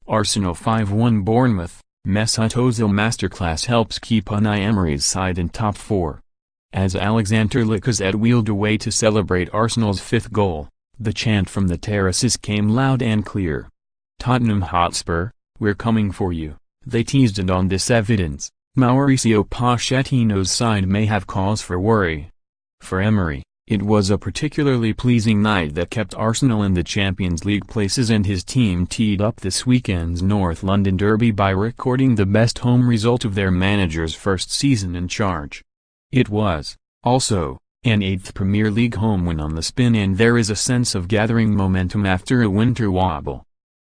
Arsenal 5-1 Bournemouth. Mesut Ozil masterclass helps keep Unai Emery's side in top 4. As Alexandre Lacazette wheeled away to celebrate Arsenal's 5th goal, the chant from the terraces came loud and clear. "Tottenham Hotspur, we're coming for you," they teased, and on this evidence, Mauricio Pochettino's side may have cause for worry. For Emery, it was a particularly pleasing night that kept Arsenal in the Champions League places, and his team teed up this weekend's North London derby by recording the best home result of their manager's first season in charge. It was, also, an 8th Premier League home win on the spin, and there is a sense of gathering momentum after a winter wobble.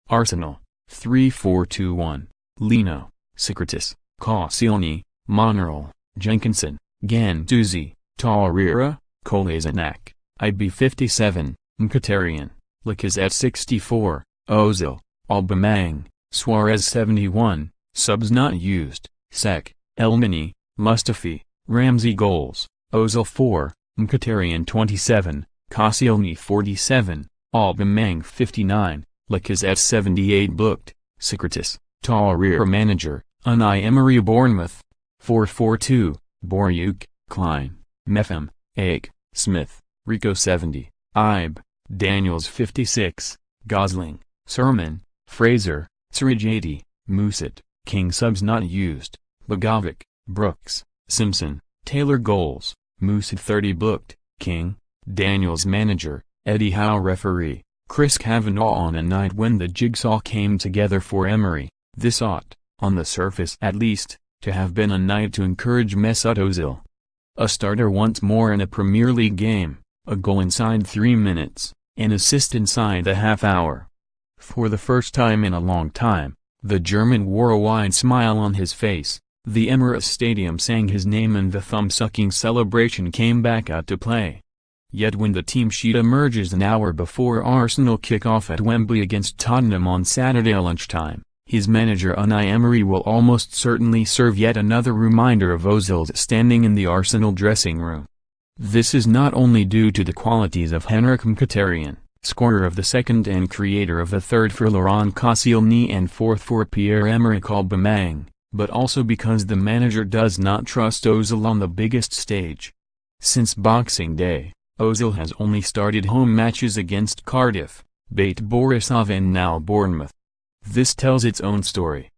Arsenal, 3-4-2-1, Leno, Socrates, Koscielny, Monreal, Jenkinson, Guendouzi, Torreira, Kolasinac, IB 57, Mkhitaryan, Lacazette 64, Ozil, Aubameyang, Suarez 71, subs not used, Sek, Elneny, Mustafi, Ramsey goals, Ozil 4, Mkhitaryan 27, Koscielny 47, Aubameyang 59, Lacazette 78 booked, Socrates, Torreira manager, Unai Emery Bournemouth, 4-4-2, Boryuk, Klein, Mefhem, Ake, Smith, Rico 70, Ibe, Daniels 56, Gosling, Sermon, Fraser, Surridge 80, Musat, King subs not used, Bogovic, Brooks, Simpson, Taylor goals, Musat 30 booked, King, Daniels manager, Eddie Howe referee, Chris Kavanagh. On a night when the jigsaw came together for Emery, this ought, on the surface at least, to have been a night to encourage Mesut Ozil. A starter once more in a Premier League game, a goal inside 3 minutes, an assist inside the half-hour. For the first time in a long time, the German wore a wide smile on his face, the Emirates Stadium sang his name, and the thumb-sucking celebration came back out to play. Yet when the team sheet emerges an hour before Arsenal kick off at Wembley against Tottenham on Saturday lunchtime, his manager Unai Emery will almost certainly serve yet another reminder of Ozil's standing in the Arsenal dressing room. This is not only due to the qualities of Henrik Mkhitaryan, scorer of the second and creator of the third for Laurent Koscielny and fourth for Pierre-Emerick Aubameyang, but also because the manager does not trust Ozil on the biggest stage. Since Boxing Day, Ozil has only started home matches against Cardiff, Bate Borisov and now Bournemouth. This tells its own story.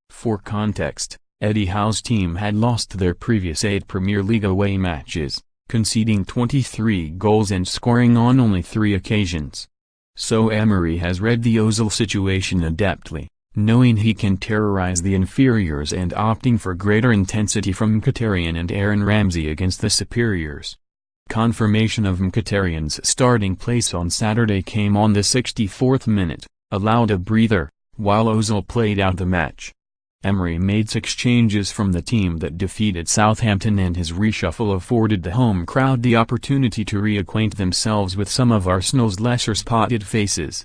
For context, Eddie Howe's team had lost their previous 8 Premier League away matches, conceding 23 goals and scoring on only 3 occasions. So Emery has read the Ozil situation adeptly, knowing he can terrorize the inferiors and opting for greater intensity from Mkhitaryan and Aaron Ramsey against the superiors. Confirmation of Mkhitaryan's starting place on Saturday came on the 64th minute, allowed a breather, while Ozil played out the match. Emery made 6 changes from the team that defeated Southampton, and his reshuffle afforded the home crowd the opportunity to reacquaint themselves with some of Arsenal's lesser-spotted faces.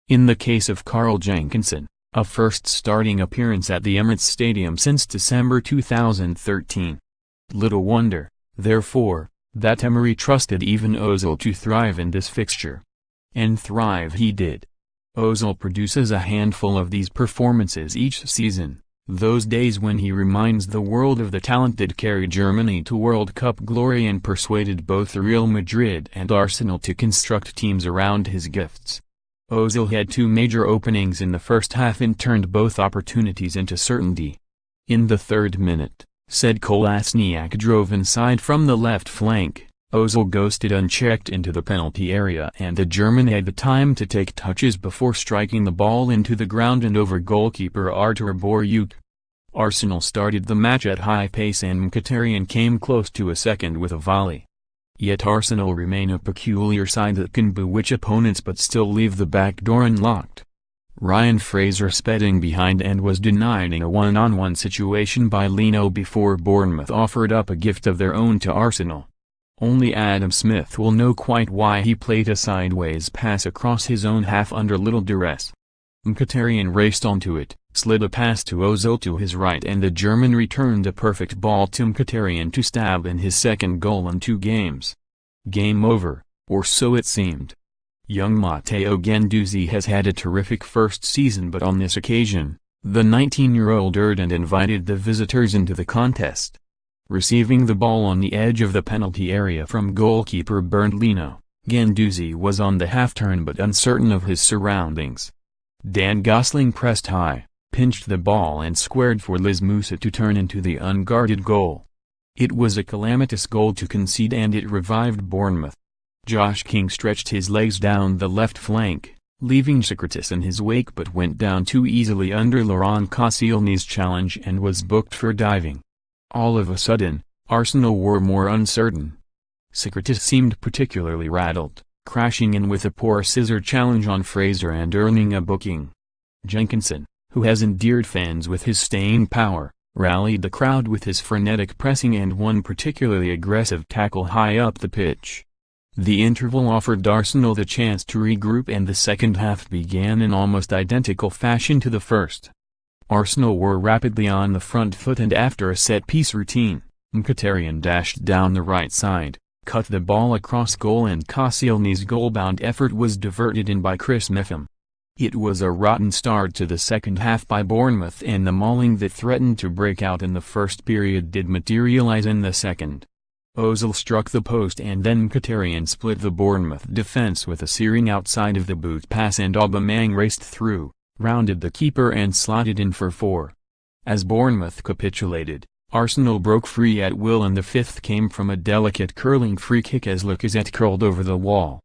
In the case of Carl Jenkinson, a first starting appearance at the Emirates Stadium since December 2013. Little wonder, therefore, that Emery trusted even Ozil to thrive in this fixture. And thrive he did. Ozil produces a handful of these performances each season, those days when he reminds the world of the talent that carried Germany to World Cup glory and persuaded both Real Madrid and Arsenal to construct teams around his gifts. Ozil had 2 major openings in the first half and turned both opportunities into certainty. In the 3rd minute, said Kolasinac drove inside from the left flank, Ozil ghosted unchecked into the penalty area, and the German had the time to take touches before striking the ball into the ground and over goalkeeper Artur Boryuk. Arsenal started the match at high pace and Mkhitaryan came close to a second with a volley. Yet Arsenal remain a peculiar side that can bewitch opponents but still leave the back door unlocked. Ryan Fraser sped in behind and was denied in a one-on-one situation by Leno before Bournemouth offered up a gift of their own to Arsenal. Only Adam Smith will know quite why he played a sideways pass across his own half under little duress. Mkhitaryan raced onto it, slid a pass to Ozil to his right, and the German returned a perfect ball to Mkhitaryan to stab in his second goal in 2 games. Game over, or so it seemed. Young Matteo Guendouzi has had a terrific first season, but on this occasion, the 19-year-old erred and invited the visitors into the contest. Receiving the ball on the edge of the penalty area from goalkeeper Bernd Leno, Guendouzi was on the half-turn but uncertain of his surroundings. Dan Gosling pressed high, pinched the ball and squared for Liz Musa to turn into the unguarded goal. It was a calamitous goal to concede, and it revived Bournemouth. Josh King stretched his legs down the left flank, leaving Socrates in his wake, but went down too easily under Laurent Koscielny's challenge and was booked for diving. All of a sudden, Arsenal were more uncertain. Socrates seemed particularly rattled, crashing in with a poor scissor challenge on Fraser and earning a booking. Jenkinson, who has endeared fans with his staying power, rallied the crowd with his frenetic pressing and one particularly aggressive tackle high up the pitch. The interval offered Arsenal the chance to regroup, and the second half began in almost identical fashion to the first. Arsenal were rapidly on the front foot, and after a set-piece routine, Mkhitaryan dashed down the right side, cut the ball across goal, and Koscielny's goal-bound effort was diverted in by Chris Mepham. It was a rotten start to the second half by Bournemouth, and the mauling that threatened to break out in the first period did materialize in the second. Ozil struck the post, and then Mkhitaryan split the Bournemouth defence with a searing outside of the boot pass, and Aubameyang raced through, rounded the keeper and slotted in for 4. As Bournemouth capitulated, Arsenal broke free at will, and the fifth came from a delicate curling free kick as Lacazette curled over the wall.